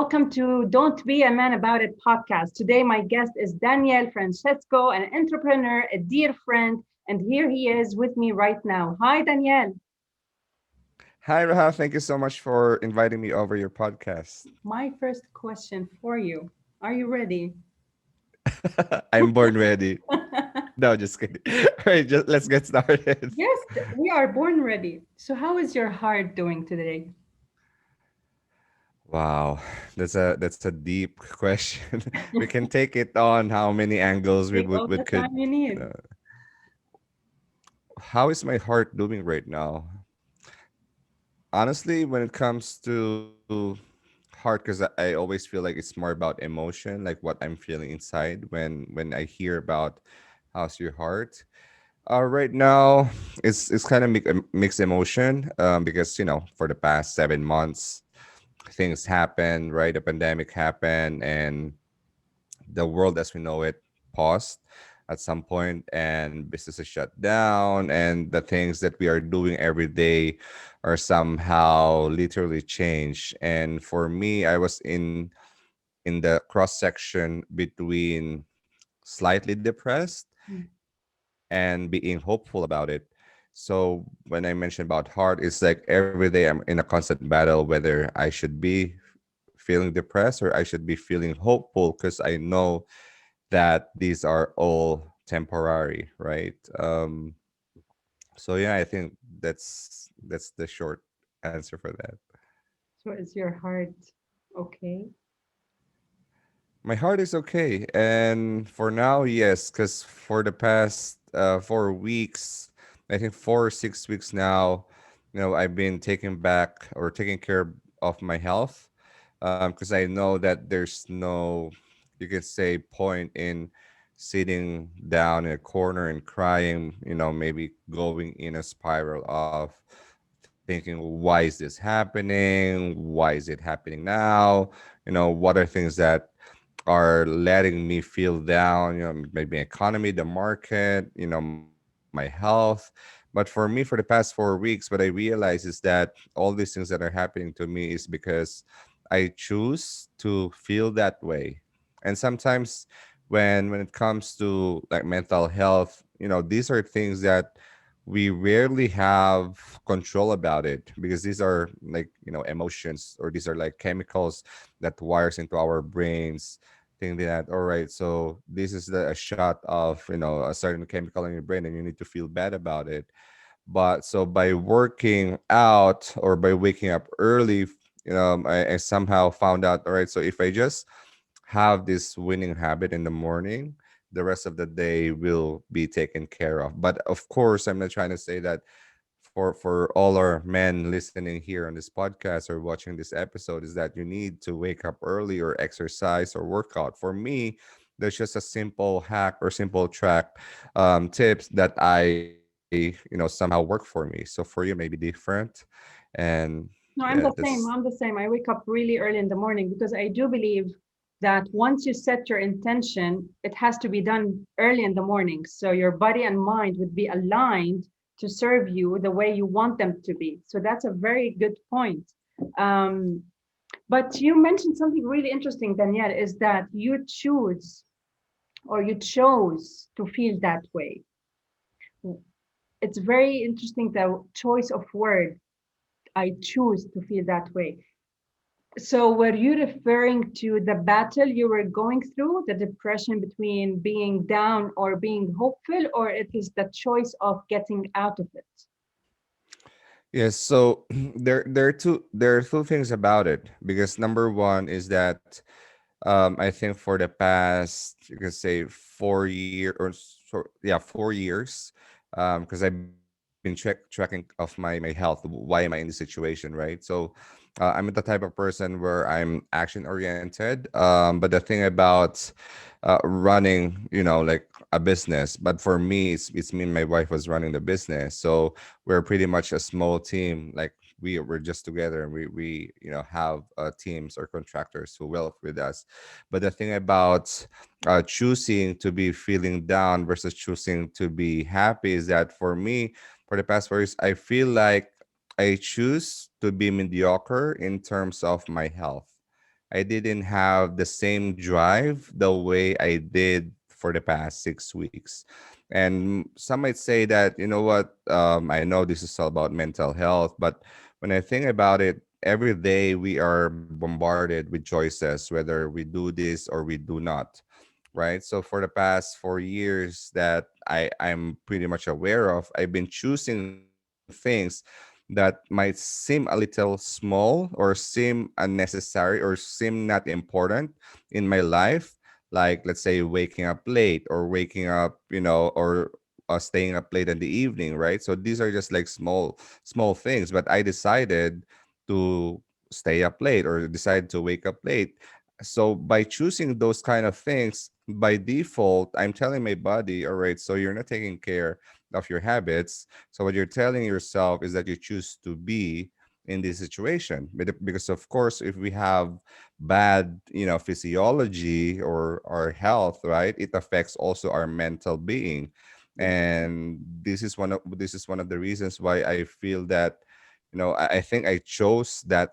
Welcome to Don't Be a Man About It podcast. Today, my guest is Danielle Francisco, an entrepreneur, a dear friend, and here he is with me right now. Hi, Danielle. Hi, Rahaf. Thank you so much for inviting me over your podcast. My first question for you. Are you ready? I'm born ready. No, just kidding. All right, just let's get started. Yes, we are born ready. So, how is your heart doing today? Wow, that's a deep question. We can take it on how many angles we Take would, all the would could. time you You need. know, how is my heart doing right now? Honestly, when it comes to heart, because I always feel like it's more about emotion, like what I'm feeling inside when I hear about how's your heart. Right now, it's kind of mixed emotion because for the past 7 months, things happened, right? The pandemic happened, and the world as we know it paused at some point, and businesses shut down, and the things that we are doing every day are somehow literally changed. And for me, I was in the cross section between slightly depressed Mm. and being hopeful about it. So when I mentioned about heart, it's like every day I'm in a constant battle whether I should be feeling depressed or I should be feeling hopeful because I know that these are all temporary, right? So yeah, I think that's the short answer for that. So, is your heart okay? My heart is okay, and for now, yes, because for the past 4 weeks, I think 4 or 6 weeks now, I've been taking back or taking care of my health, because I know that there's no, you could say, point in sitting down in a corner and crying, maybe going in a spiral of thinking, why is this happening? Why is it happening now? What are things that are letting me feel down, maybe economy, the market, my health. But for me, for the past 4 weeks, what I realize is that all these things that are happening to me is because I choose to feel that way. And sometimes when it comes to like mental health, these are things that we rarely have control about it because these are like emotions, or these are like chemicals that wires into our brains, thinking that, all right, so this is a shot of a certain chemical in your brain and you need to feel bad about it. But so by working out or by waking up early, I somehow found out, all right, so if I just have this winning habit in the morning, the rest of the day will be taken care of. But of course, I'm not trying to say that for all our men listening here on this podcast or watching this episode is that you need to wake up early or exercise or work out. For me, there's just a simple hack or simple track tips that I somehow work for me. So for you, maybe different. And No, yeah, I'm the same. that's I'm the same. I wake up really early in the morning because I do believe that once you set your intention, it has to be done early in the morning. So your body and mind would be aligned to serve you the way you want them to be. So that's a very good point. Um, but you mentioned something really interesting, Danielle, is that you choose or you chose to feel that way. It's very interesting, the choice of word. I choose to feel that way. So, were you referring to the battle you were going through, the depression between being down or being hopeful, or it is the choice of getting out of it? yes. So there are two things about it, because number one is that I think for the past, you can say, 4 year or so, yeah, 4 years, because I've been tracking of my health. Why am I in this situation, right? So, I'm the type of person where I'm action oriented. But the thing about running, like a business, but for me, it's me and my wife was running the business, so we're pretty much a small team. Like we're just together, and we have teams or contractors who work with us. But the thing about choosing to be feeling down versus choosing to be happy is that for me, for the past 4 years, I feel like I choose to be mediocre in terms of my health. I didn't have the same drive the way I did for the past 6 weeks. And some might say that, you know what, I know this is all about mental health, but when I think about it, every day we are bombarded with choices, whether we do this or we do not. Right. So for the past 4 years that I'm pretty much aware of, I've been choosing things that might seem a little small or seem unnecessary or seem not important in my life, like let's say waking up late or waking up, or staying up late in the evening, right? So these are just like small things, but I decided to stay up late or decide to wake up late. So by choosing those kind of things, by default, I'm telling my body, all right, so you're not taking care of your habits. So what you're telling yourself is that you choose to be in this situation. Because of course, if we have bad, physiology or our health, right, it affects also our mental being. Exactly. And this is one of the reasons why I feel that, I think I chose that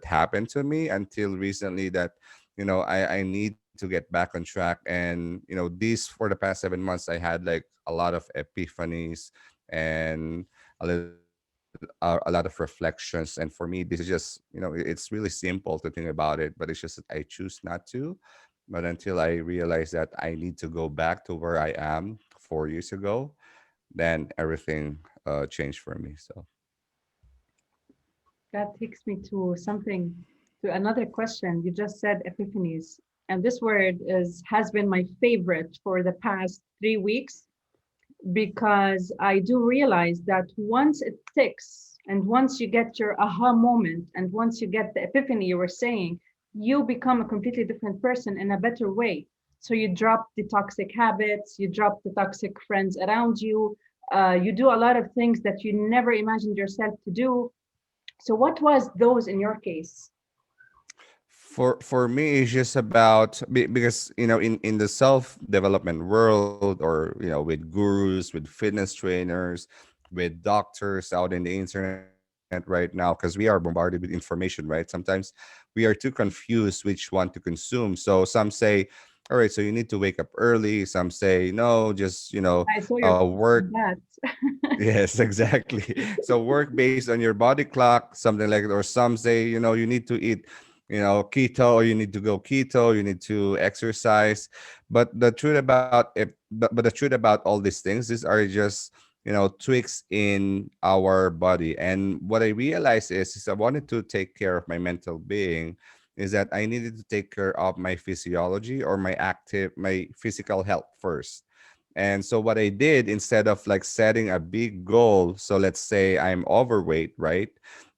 happened to me until recently, that I need to get back on track. And these for the past 7 months, I had like a lot of epiphanies and a lot of reflections. And for me, this is just, it's really simple to think about it, but it's just that I choose not to. But until I realize that I need to go back to where I am 4 years ago, then everything changed for me. So That takes me to something, to another question. You just said epiphanies, and this word is has been my favorite for the past 3 weeks, because I do realize that once it sticks and once you get your aha moment and once you get the epiphany you were saying, you become a completely different person in a better way. So you drop the toxic habits, you drop the toxic friends around you, you do a lot of things that you never imagined yourself to do. So what was those in your case? for me, it's just about because in the self development world, or with gurus, with fitness trainers, with doctors out in the internet right now, because we are bombarded with information, right? Sometimes we are too confused which one to consume. So some say, all right, so you need to wake up early. Some say no, just I saw your post work. on that. Yes, exactly. So work based on your body clock, something like that. Or some say, you need to eat, keto, or you need to go keto, you need to exercise. But the truth about it, but the truth about all these things, these are just, tweaks in our body. And what I realized is I wanted to take care of my mental being, is that I needed to take care of my physiology or my physical health first. And so what I did, instead of like setting a big goal, so let's say I'm overweight, right?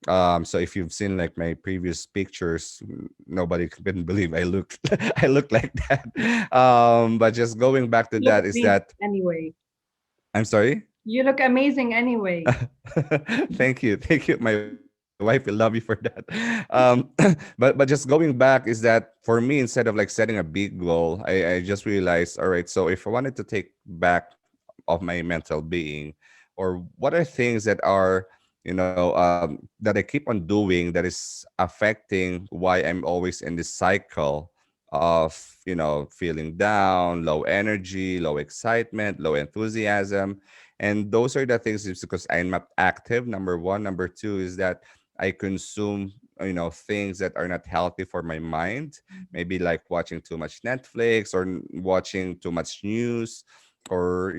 So if you've seen like my previous pictures, nobody couldn't believe I look I look like that. But just going back to You look that is amazing that anyway. I'm sorry. You look amazing anyway. Thank you. My wife will love you for that. But just going back is that for me, instead of like setting a big goal, I just realized, all right, so if I wanted to take back of my mental being, or what are things that are, that I keep on doing that is affecting why I'm always in this cycle of, feeling down, low energy, low excitement, low enthusiasm. And those are the things, is because I'm not active, number one. Number two is that I consume, things that are not healthy for my mind, maybe like watching too much Netflix, or watching too much news, or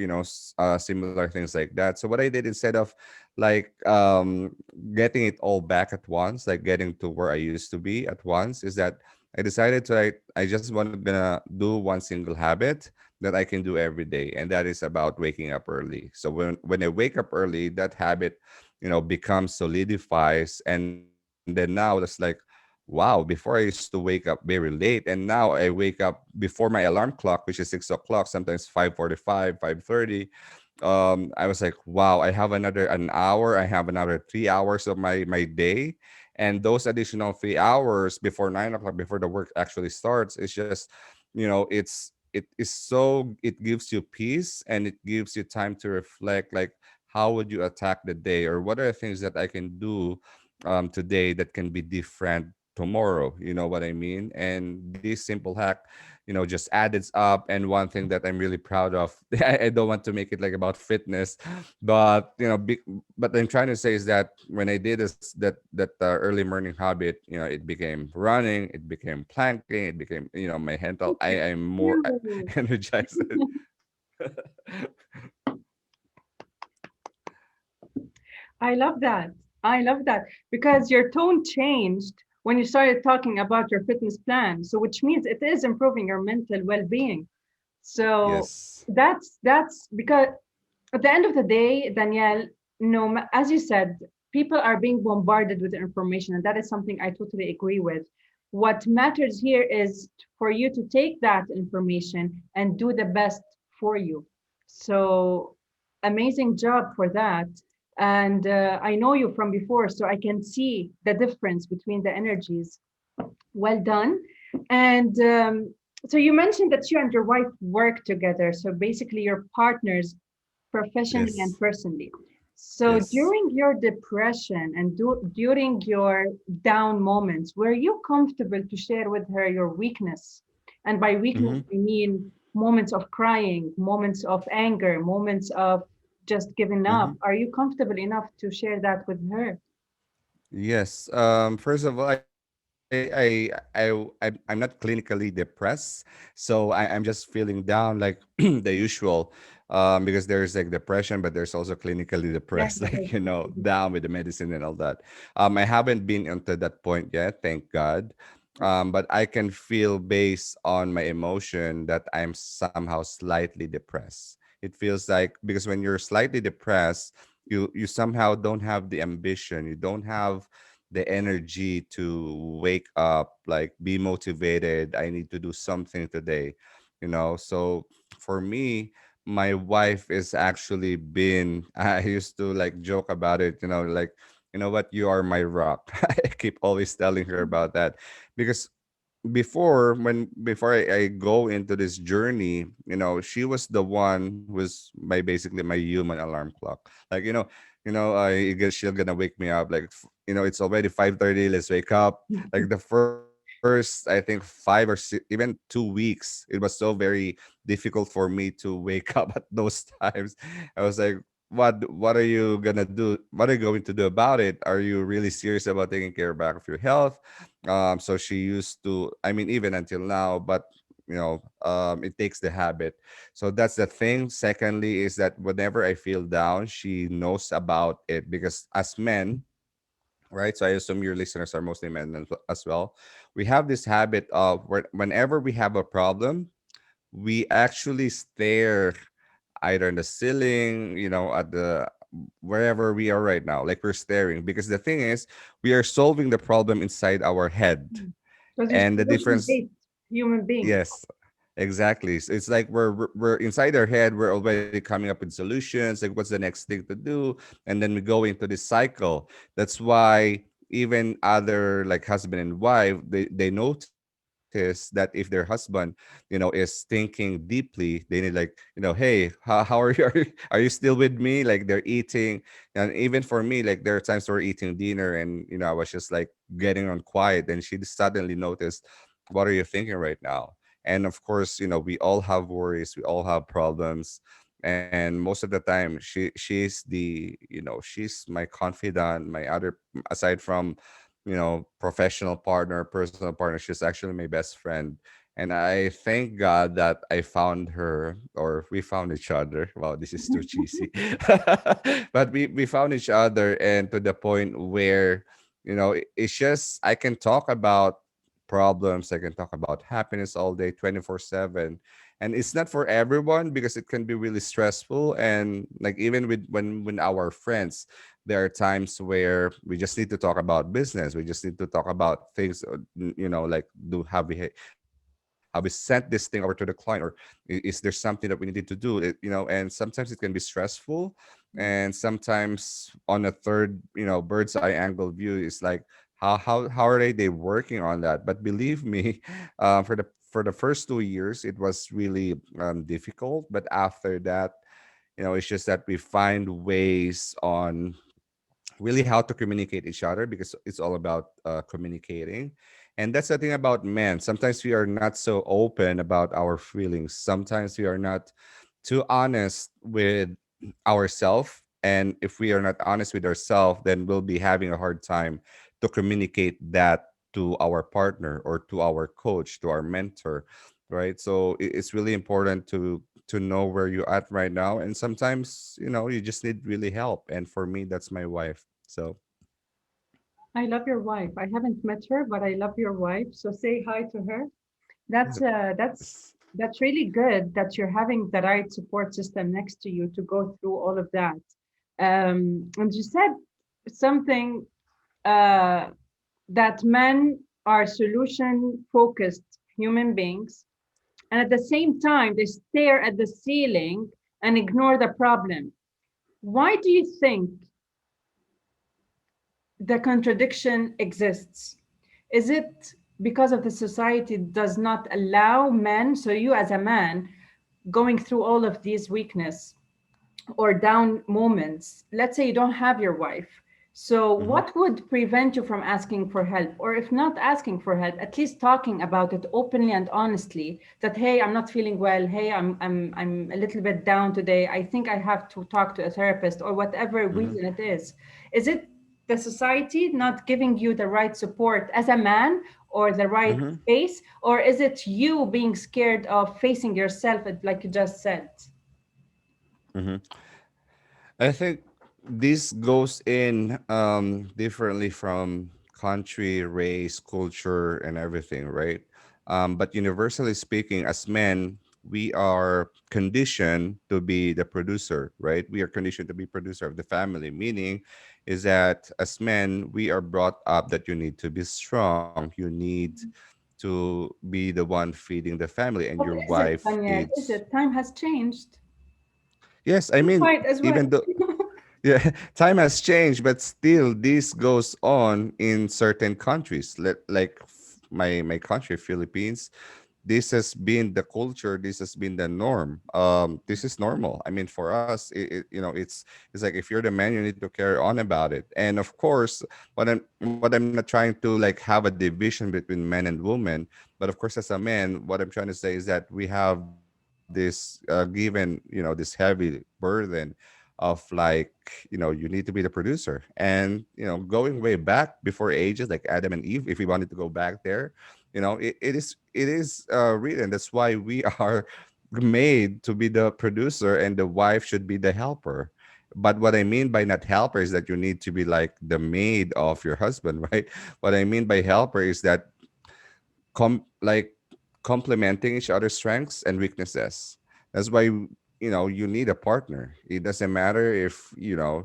similar things like that. So what I did, instead of like getting it all back at once, like getting to where I used to be at once, is that I decided to, I just want to gonna do one single habit that I can do every day, and that is about waking up early. So when I wake up early, that habit, becomes solidifies, and then now it's like, wow, before I used to wake up very late, and now I wake up before my alarm clock, which is 6 o'clock, sometimes 5:45, 5:30. I was like, wow, I have another an hour, I have another 3 hours of my day. And those additional 3 hours before 9 o'clock, before the work actually starts, it's just, it gives you peace, and it gives you time to reflect, like how would you attack the day, or what are the things that I can do today that can be different tomorrow. You know what I mean? And this simple hack, just added up. And one thing that I'm really proud of, I don't want to make it like about fitness, but but I'm trying to say is that when I did that early morning habit, it became running, it became planking, it became my mental. Look at I'm more you. energized. I love that. I love that because your tone changed when you started talking about your fitness plan. So, which means it is improving your mental well-being. So Yes. that's because at the end of the day, Danielle, no, as you said, people are being bombarded with information, and that is something I totally agree with. What matters here is for you to take that information and do the best for you. So amazing job for that. And I know you from before, so I can see the difference between the energies. Well done. And so you mentioned that you and your wife work together. So basically, your partners professionally and Yes. personally. So Yes. during your depression and during your down moments, were you comfortable to share with her your weakness? And by weakness, Mm-hmm. I mean moments of crying, moments of anger, moments of just giving Mm-hmm. up. Are you comfortable enough to share that with her? Yes. First of all, I'm not clinically depressed, so I'm just feeling down like the usual. Because there's like depression, but there's also clinically Yeah, depressed, there like is. down with the medicine and all that. I haven't been onto that point yet, thank God. But I can feel based on my emotion that I'm somehow slightly depressed. It feels like because when you're slightly depressed, you somehow don't have the ambition, you don't have the energy to wake up, like be motivated. I need to do something today, So for me, my wife is actually been, I used to like joke about it, like, you know what, you are my rock. I keep always telling her about that because before I go into this journey, she was the one who was my basically my human alarm clock. Like, I guess she'll gonna wake me up like it's already 5:30, let's wake up. Like the first I think 5 or 6, even 2 weeks, it was so very difficult for me to wake up at those times. I was like, what are you gonna do? What are you going to do about it? Are you really serious about taking care back of your health? So she used to, I mean, even until now, but it takes the habit. So that's the thing. Secondly, is that whenever I feel down, she knows about it because as men, right? So I assume your listeners are mostly men as well. We have this habit of whenever we have a problem, we actually stare either in the ceiling, at the wherever we are right now, like we're staring because the thing is, we are solving the problem inside our head. Because you're And the difference, solution-based human being. yes, exactly. So it's like we're inside our head, we're already coming up with solutions, like what's the next thing to do, and then we go into this cycle. That's why even other like husband and wife, they notice that if their husband, is thinking deeply, they need like, hey, how are you? Are you still with me? Like they're eating. And even for me, like there are times we're eating dinner and I was just like getting on quiet, and she suddenly noticed, what are you thinking right now? And of course, we all have worries, we all have problems. And most of the time, she's the, she's my confidant, my other, aside from, professional partner, personal partner, she's actually my best friend. And I thank God that I found her, or we found each other. Wow, this is too cheesy. But we found each other, and to the point where, it's just I can talk about problems, I can talk about happiness all day, 24/7. And it's not for everyone because it can be really stressful. And like even with when our friends, there are times where we just need to talk about business. We just need to talk about things, like have we sent this thing over to the client, or is there something that we needed to do? And sometimes it can be stressful, and sometimes on a third, bird's eye angle view is like, how are they working on that? But believe me, for the first 2 years, it was really difficult. But after that, it's just that we find ways on really how to communicate each other, because it's all about communicating. And that's the thing about men. Sometimes we are not so open about our feelings. Sometimes we are not too honest with ourselves. And if we are not honest with ourselves, then we'll be having a hard time to communicate that to our partner or to our coach, to our mentor, right? So it's really important to know where you're at right now. And sometimes, you just need really help. And for me, that's my wife. So I love your wife. I haven't met her, but I love your wife. So say hi to her. That's uh, that's yes. that's really good that you're having the right support system next to you to go through all of that. And you said something uh, that men are solution focused human beings, and at the same time they stare at the ceiling and ignore the problem. Why do you think the contradiction exists? Is it because of the society does not allow men, so you as a man going through all of these weakness or down moments, let's say you don't have your wife, so Hmm. what would prevent you from asking for help, or if not asking for help, at least talking about it openly and honestly, that hey, I'm not feeling well, hey, I'm a little bit down today, I think I have to talk to a therapist, or whatever Hmm. reason it is it the society not giving you the right support as a man or the right Hmm. space, or is it you being scared of facing yourself, like you just said? Hmm. I think this goes in differently from country, race, culture, and everything, right? But universally speaking, as men, we are conditioned to be the producer, right? We are conditioned to be producer of the family. Meaning, is that as men, we are brought up that you need to be strong. You need to be the one feeding the family, and But your is it, wife Danielle? Is needs. it? Time has changed. Yes, I You mean, might as well. even though yeah, time has changed, but still this goes on in certain countries. Like my country, Philippines, this has been the culture, this has been the norm. This is normal. I mean, for us, it's like if you're the man, you need to carry on about it. And of course, what I'm not trying to like have a division between men and women, but of course, as a man, what I'm trying to say is that we have this given, this heavy burden of like, you need to be the producer. And going way back before ages like Adam and Eve, if we wanted to go back there, it is written. That's why we are made to be the producer, and the wife should be the helper. But what I mean by not helper is that you need to be like the maid of your husband, right? What I mean by helper is that like complementing each other's strengths and weaknesses. That's why you need a partner. It doesn't matter if you're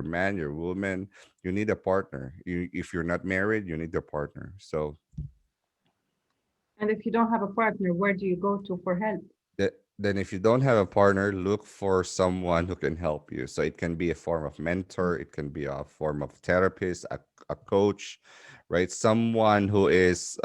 man, you're woman. You need a partner. If you're not married, you need a partner. So And if you don't have a partner, where do you go to for help? then if you don't have a partner, look for someone who can help you. So it can be a form of mentor, it can be a form of therapist, a coach, right? Someone who is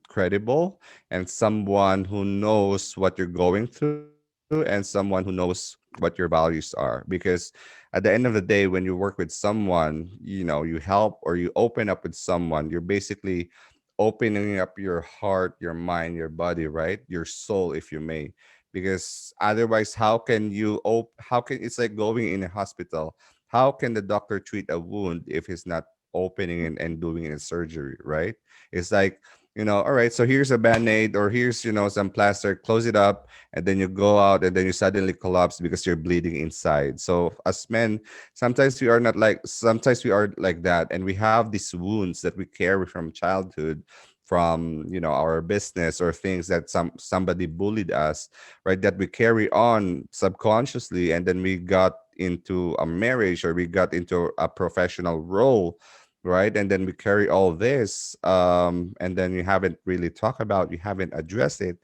credible, and someone who knows what you're going through, and someone who knows what your values are. Because at the end of the day, when you work with someone, you help or you open up with someone, you're basically opening up your heart, your mind, your body, right? Your soul, if you may. Because otherwise, how can it's like going in a hospital? How can the doctor treat a wound if he's not opening and doing a surgery, right? It's like, all right, so here's a band-aid, or here's some plaster, close it up, and then you go out, and then you suddenly collapse because you're bleeding inside. So as men, sometimes we are like that, and we have these wounds that we carry from childhood, from our business, or things that somebody bullied us, right, that we carry on subconsciously, and then we got into a marriage, or we got into a professional role, right, and then we carry all this, and then you haven't really talked about, you haven't addressed it,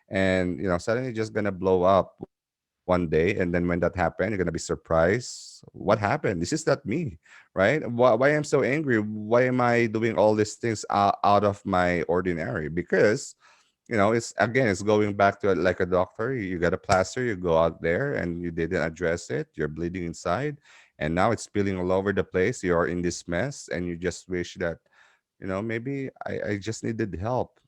and suddenly just gonna blow up one day. And then when that happens, you're gonna be surprised, what happened, this is not me, right? Why I'm so angry, why am I doing all these things out of my ordinary? Because it's going back to like a doctor. You got a plaster, you go out there and you didn't address it, you're bleeding inside, and now it's spilling all over the place. You're in this mess, and you just wish that, maybe I just needed help.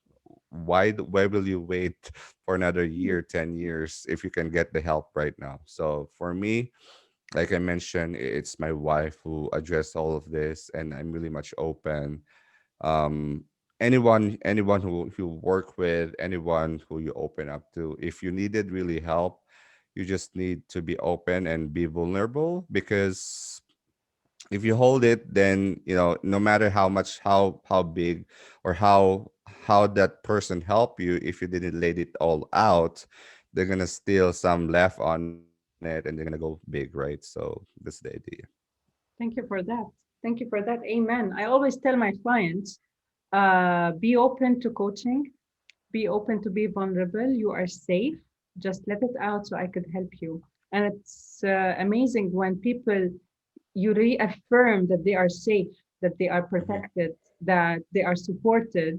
Why will you wait for another year, 10 years, if you can get the help right now? So for me, like I mentioned, it's my wife who addressed all of this, and I'm really much open. um anyone who you work with, anyone who you open up to, if you needed really help, you just need to be open and be vulnerable, because if you hold it, then no matter how much, how big, or how that person help you, if you didn't let it all out, they're gonna steal some left on it, and they're gonna go big, right? So that's the idea. Thank you for that. Thank you for that. Amen. I always tell my clients, be open to coaching, be open to be vulnerable. You are safe. Just let it out so I could help you. And it's amazing when people, you reaffirm that they are safe, that they are Hmm. protected, that they are supported.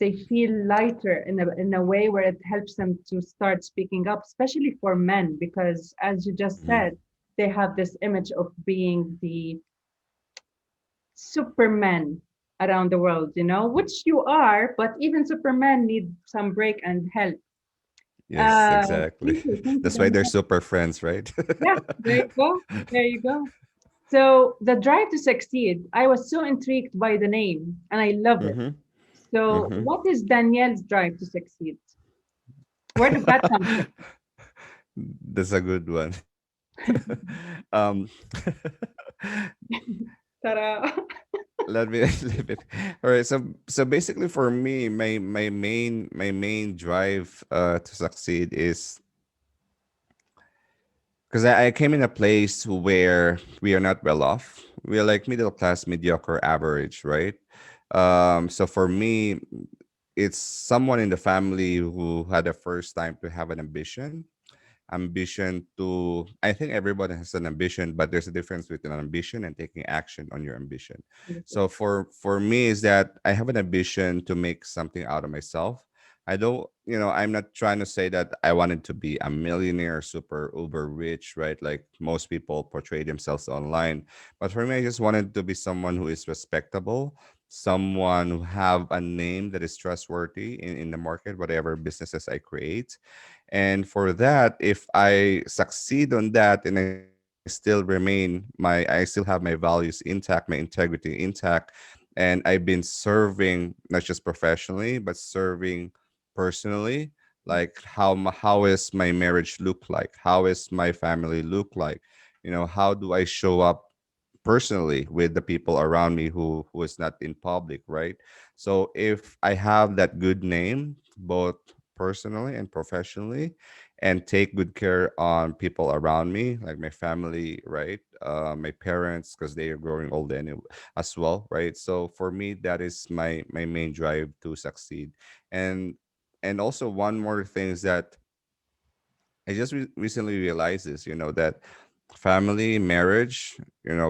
They feel lighter in a way where it helps them to start speaking up, especially for men, because as you just Hmm. said, they have this image of being the superman around the world, which you are, but even supermen need some break and help. Yes, exactly. Thank you, That's why they're Danielle. super friends, right? Yeah, there you go. There you go. So the drive to succeed, I was so intrigued by the name and I love it. Mm-hmm. So Mm-hmm. what is Danielle's drive to succeed? Where did that come from? That's a good one. um Ta-da. Let me leave it. All right. So basically, for me, my main drive to succeed is because I came in a place where we are not well off. We are like middle class, mediocre, average, right? So for me, it's someone in the family who had a first time to have an ambition to, I think everybody has an ambition, but there's a difference between an ambition and taking action on your ambition. So for me is that I have an ambition to make something out of myself. I don't, I'm not trying to say that I wanted to be a millionaire, super uber rich, right? Like most people portray themselves online. But for me, I just wanted to be someone who is respectable, someone who have a name that is trustworthy in the market, whatever businesses I create. And for that, if I succeed on that and I still I still have my values intact, my integrity intact, and I've been serving not just professionally, but serving personally, like how is my marriage look like? How is my family look like? How do I show up personally with the people around me who is not in public, right? So if I have that good name both personally and professionally, and take good care on people around me, like my family, right? My parents, because they are growing old anyway as well, right? So for me, that is my main drive to succeed. And and also one more thing is that I just recently realized this, that family, marriage,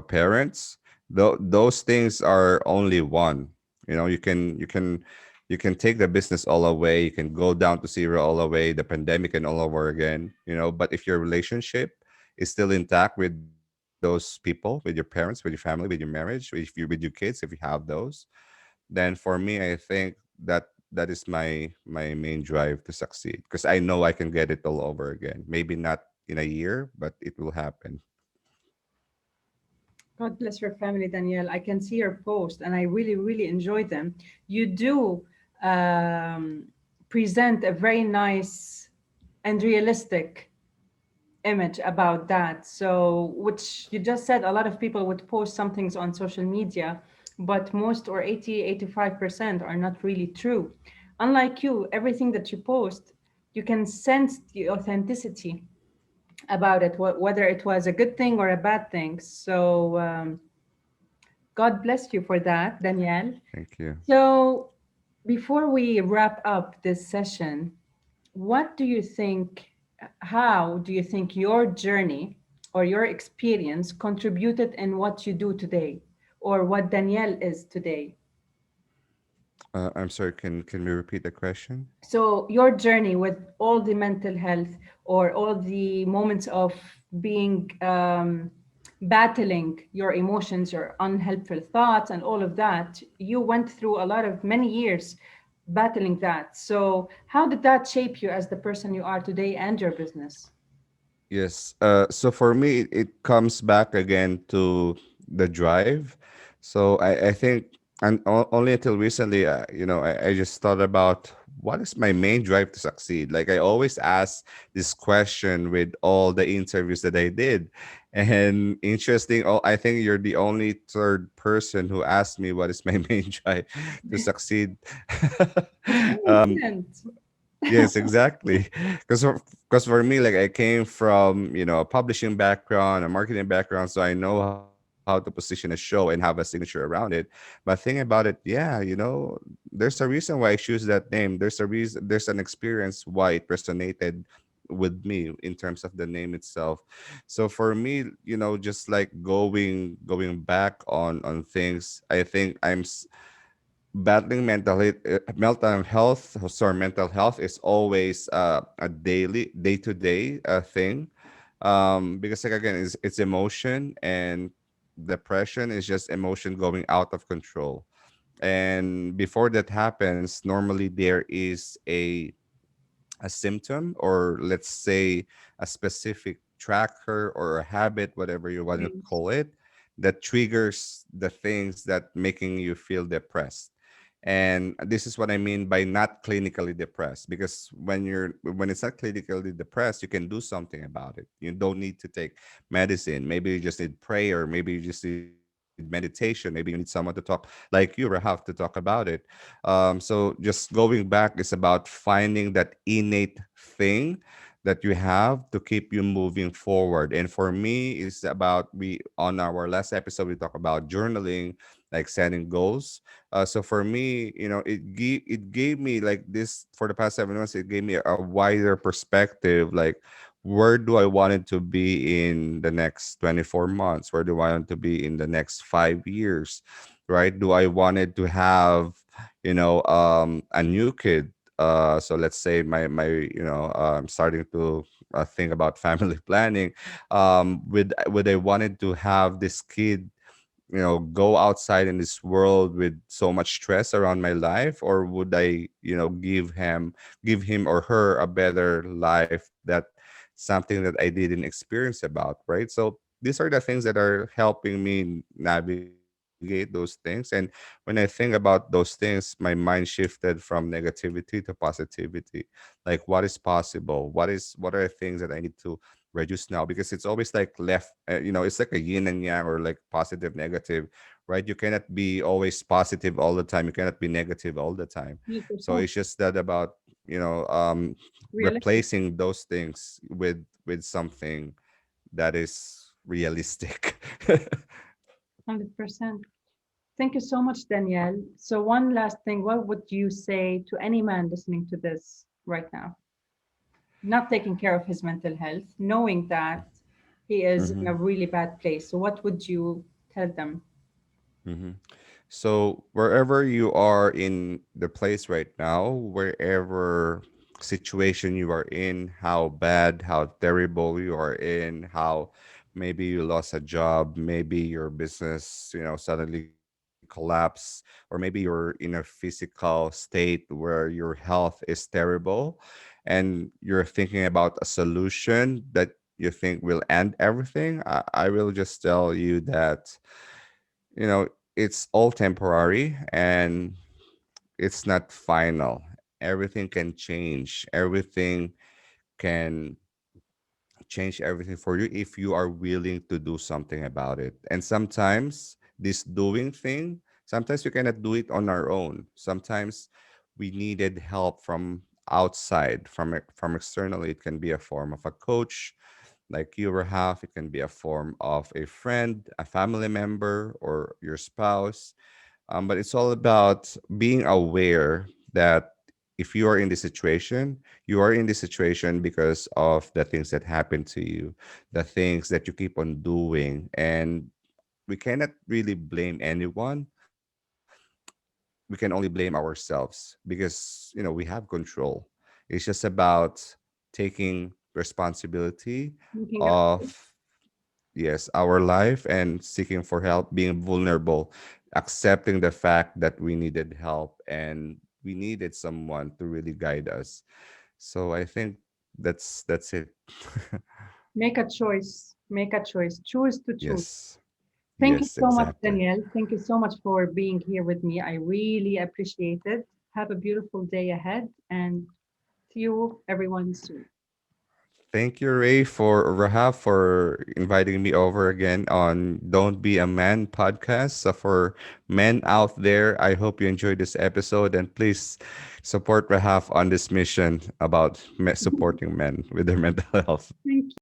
parents, those things are only one. You can take the business all away, you can go down to zero all away, the pandemic and all over again, but if your relationship is still intact with those people, with your parents, with your family, with your marriage, with your kids, if you have those, then for me, I think that is my main drive to succeed, because I know I can get it all over again. Maybe not in a year, but it will happen. God bless your family, Danielle. I can see your post and I really, really enjoy them. You do um, present a very nice and realistic image about that. So, which you just said, a lot of people would post some things on social media, but most or 85% are not really true. Unlike you, everything that you post, you can sense the authenticity about it, whether it was a good thing or a bad thing. So, God bless you for that, Danielle. Thank you. So, before we wrap up this session, what do you think, how do you think your journey or your experience contributed in what you do today or what Danielle is today? I'm sorry, can we repeat the question? So, your journey with all the mental health or all the moments of being battling your emotions, your unhelpful thoughts, and all of that. You went through a lot of many years battling that. So, how did that shape you as the person you are today and your business? Yes. So for me, it comes back again to the drive. So I think, and only until recently, I just thought about what is my main drive to succeed. Like I always ask this question with all the interviews that I did, and interesting. Oh, I think you're the only third person who asked me what is my main drive to succeed. It's very um, important. Yes, exactly. Because for me, like I came from a publishing background, a marketing background, so I know how to position a show and have a signature around it. But think about it, yeah, there's a reason why I choose that name. There's a reason. There's an experience why it resonated with me in terms of the name itself. So for me, just like going back on things, I think battling mental health, sorry, mental health is always a day to day thing, because like again, it's emotion, and depression is just emotion going out of control. And before that happens, normally there is a symptom, or let's say a specific tracker or a habit, whatever you want to Yes. call it, that triggers the things that making you feel depressed. And this is what I mean by not clinically depressed, because when it's not clinically depressed, you can do something about it. You don't need to take medicine. Maybe you just need prayer, maybe you just need meditation, maybe you need someone to talk like you, Rahaf, to talk about it. So just going back is about finding that innate thing that you have to keep you moving forward. And for me, it's about, we on our last episode we talked about journaling, like setting goals. So for me, it gave me like this for the past 7 months. It gave me a wider perspective, like where do I want it to be in the next 24 months? Where do I want to be in the next 5 years? Right? Do I want it to have, a new kid? So let's say my starting to think about family planning. Would I wanted to have this kid, go outside in this world with so much stress around my life, or would I, give him or her a better life, that something that I didn't experience about, right? So these are the things that are helping me navigate those things. And when I think about those things, my mind shifted from negativity to positivity. Like what is possible, what are the things that I need to reduce now, because it's always like left, it's like a yin and yang, or like positive negative, right? You cannot be always positive all the time, you cannot be negative all the time. So 100% it's just that about, you know um realistic. replacing those things with something that is realistic. 100%. Thank you so much, Danielle. So, one last thing, what would you say to any man listening to this right now, not taking care of his mental health, knowing that he is in a Hmm. really bad place? So, what would you tell them? Hmm. So wherever you are in the place right now, wherever situation you are in, how bad, how terrible you are in, how maybe you lost a job, maybe your business, suddenly collapse, or maybe you're in a physical state where your health is terrible, and you're thinking about a solution that you think will end everything. I will just tell you that, it's all temporary, and it's not final. Everything can change. Everything can change everything for you if you are willing to do something about it. And sometimes this doing thing, sometimes we cannot do it on our own. Sometimes we needed help from outside, from externally. It can be a form of a coach like you were have. It can be a form of a friend, a family member, or your spouse. But it's all about being aware that if you are in this situation, you are in this situation because of the things that happen to you, the things that you keep on doing. And we cannot really blame anyone. We can only blame ourselves, because we have control. It's just about taking responsibility Making a of, choice. yes, our life and seeking for help, being vulnerable, accepting the fact that we needed help and we needed someone to really guide us. So I think that's it. Make a choice. Make a choice. Choose to choose. Yes. Thank you Yes, so much, exactly. Danielle. Thank you so much for being here with me. I really appreciate it. Have a beautiful day ahead and see you everyone soon. Thank you, Ray, for Rahab, for inviting me over again on Don't Be a Man podcast. So for men out there, I hope you enjoyed this episode and please support Rahab on this mission about supporting men with their mental health. Thank